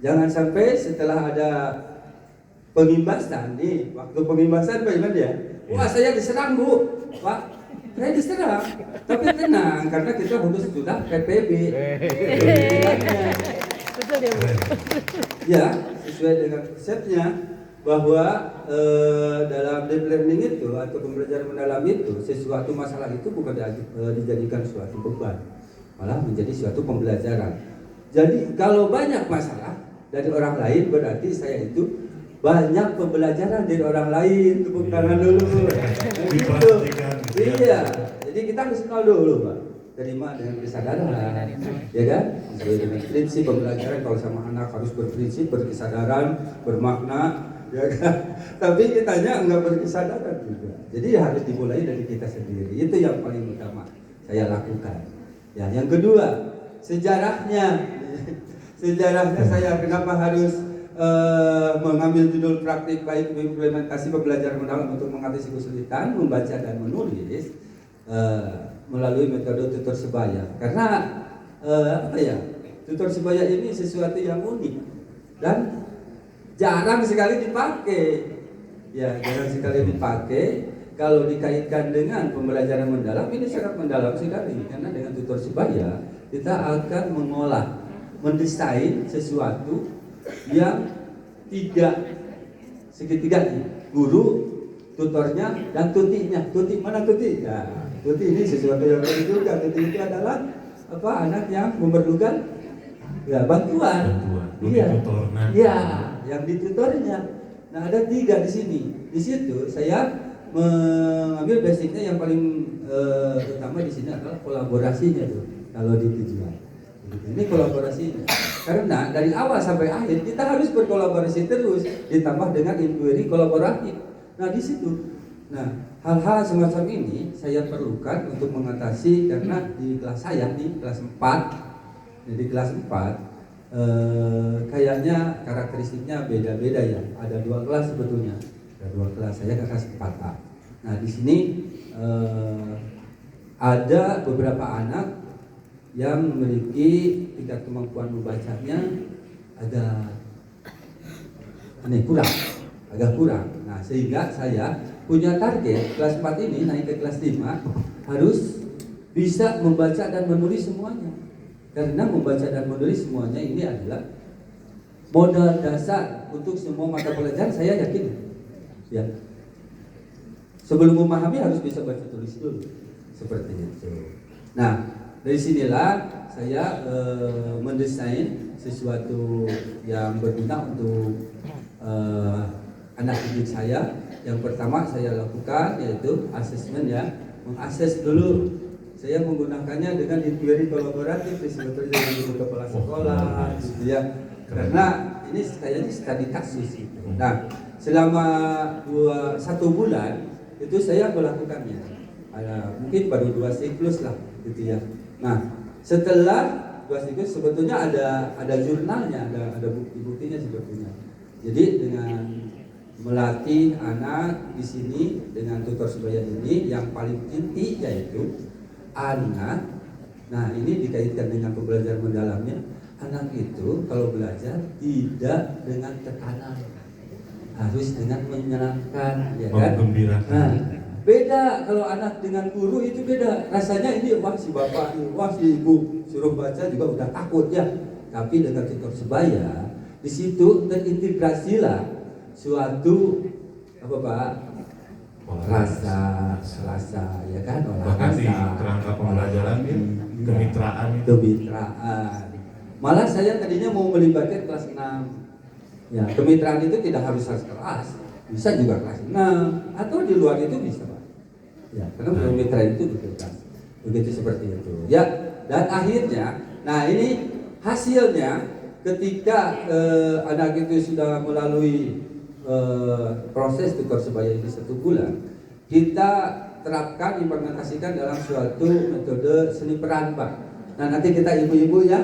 Jangan sampai setelah ada pengimbasan nih, waktu pengimbasan Pak Iman ya, wah saya diserang Bu, Pak, saya diserang, tapi tenang karena kita sudah PPB. Betul ya Bu? Ya, sesuai dengan konsepnya bahwa dalam deep learning itu atau pembelajaran mendalam itu sesuatu masalah itu bukan dijadikan suatu beban, malah menjadi suatu pembelajaran. Jadi kalau banyak masalah dari orang lain berarti saya itu banyak pembelajaran dari orang lain. Tepuk tangan dulu. Gitu. Iya. Jadi kita harus kenal dulu Pak. Terima dengan kesadaran, ya kan? Sesuai dengan prinsip pembelajaran kalau sama anak harus berprinsip, berkesadaran, bermakna, ya kan? Tapi kitanya enggak berkesadaran juga. Jadi harus dimulai dari kita sendiri. Itu yang paling utama saya lakukan. Ya, yang kedua sejarahnya saya kenapa harus mengambil judul praktik baik implementasi pembelajaran mendalam untuk mengatasi kesulitan membaca dan menulis melalui metode tutor sebaya. Karena tutor sebaya ini sesuatu yang unik dan jarang sekali dipakai. Ya, jarang sekali dipakai. Kalau dikaitkan dengan pembelajaran mendalam ini sangat mendalam sekali karena dengan tutor sebaya kita akan mendesain sesuatu yang segitiga guru, tutornya dan tutinya. Tuti mana tuti? Ya, tuti ini sesuatu yang baru juga. Tuti itu adalah anak yang memerlukan bantuan. Iya. Iya, yang ditutornya. Nah, ada 3 di sini. Di situ saya mengambil basicnya yang paling utama di sini adalah kolaborasinya tuh. Kalau di tujuan. Ini kolaborasinya. Karena dari awal sampai akhir kita harus berkolaborasi terus, ditambah dengan inquiry kolaboratif. Nah di situ, hal-hal semacam ini saya perlukan untuk mengatasi karena di kelas saya di kelas 4, di kelas 4 kayaknya karakteristiknya beda-beda ya. Ada 2 kelas sebetulnya, ada 2 kelas. Saya ke kelas 4A. Nah di sini ada beberapa anak yang memiliki tingkat kemampuan membacanya agak kurang. Nah, sehingga saya punya target kelas 4 ini naik ke kelas 5 harus bisa membaca dan menulis semuanya. Karena membaca dan menulis semuanya ini adalah modal dasar untuk semua mata pelajaran, saya yakin. Ya. Sebelum memahami harus bisa baca tulis dulu. Seperti itu. Nah, dari sinilah saya mendesain sesuatu yang berguna untuk anak didik saya. Yang pertama saya lakukan yaitu asesmen ya, mengakses dulu. Saya menggunakannya dengan inquiry kolaboratif sebetulnya dengan guru kepala sekolah, gitu ya. Karena ini kayaknya studi kasus. Nah, selama 1 bulan itu saya melakukannya. Mungkin baru 2 siklus lah, gitu ya. Nah, setelah 2 siklus sebetulnya ada jurnalnya, ada bukti-buktinya sebetulnya. Jadi dengan melatih anak di sini dengan tutor sebaya ini yang paling inti yaitu anak. Nah, ini dikaitkan dengan pembelajaran mendalamnya. Anak itu kalau belajar tidak dengan tekanan, harus dengan menyenangkan, ya kan? Nah, beda kalau anak dengan guru itu beda. Rasanya ini wah si bapak, wah si ibu suruh baca juga udah takut ya. Tapi dengan tutor sebaya di situ terintegrasilah suatu rasa ya kan, bahkan di kerangka pembelajaran kemitraan. Malah saya tadinya mau melibatkan kelas 6. Ya, kemitraan itu tidak harus kelas, bisa juga kelas 6 atau di luar itu bisa Pak. Ya, karena kemitraan itu begitu seperti itu. Ya, dan akhirnya, nah ini hasilnya ketika anak itu sudah melalui proses tutor sebaya ini 1 bulan, kita terapkan implementasikan dalam suatu metode seni peran Pak. Nah nanti kita ibu-ibu ya,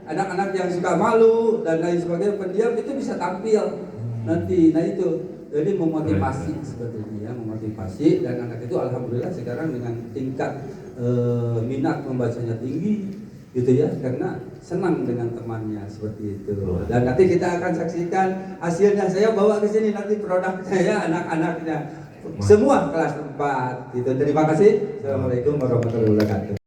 anak-anak yang suka malu dan lain sebagainya pendiam itu bisa tampil nanti. Nah itu jadi memotivasi sebetulnya ya, memotivasi. Dan anak itu alhamdulillah sekarang dengan tingkat minat membacanya tinggi gitu ya, karena senang dengan temannya seperti itu. Dan nanti kita akan saksikan hasilnya. Saya bawa ke sini nanti produknya ya, anak-anaknya semua kelas 4 gitu. Terima kasih. Assalamualaikum warahmatullahi wabarakatuh.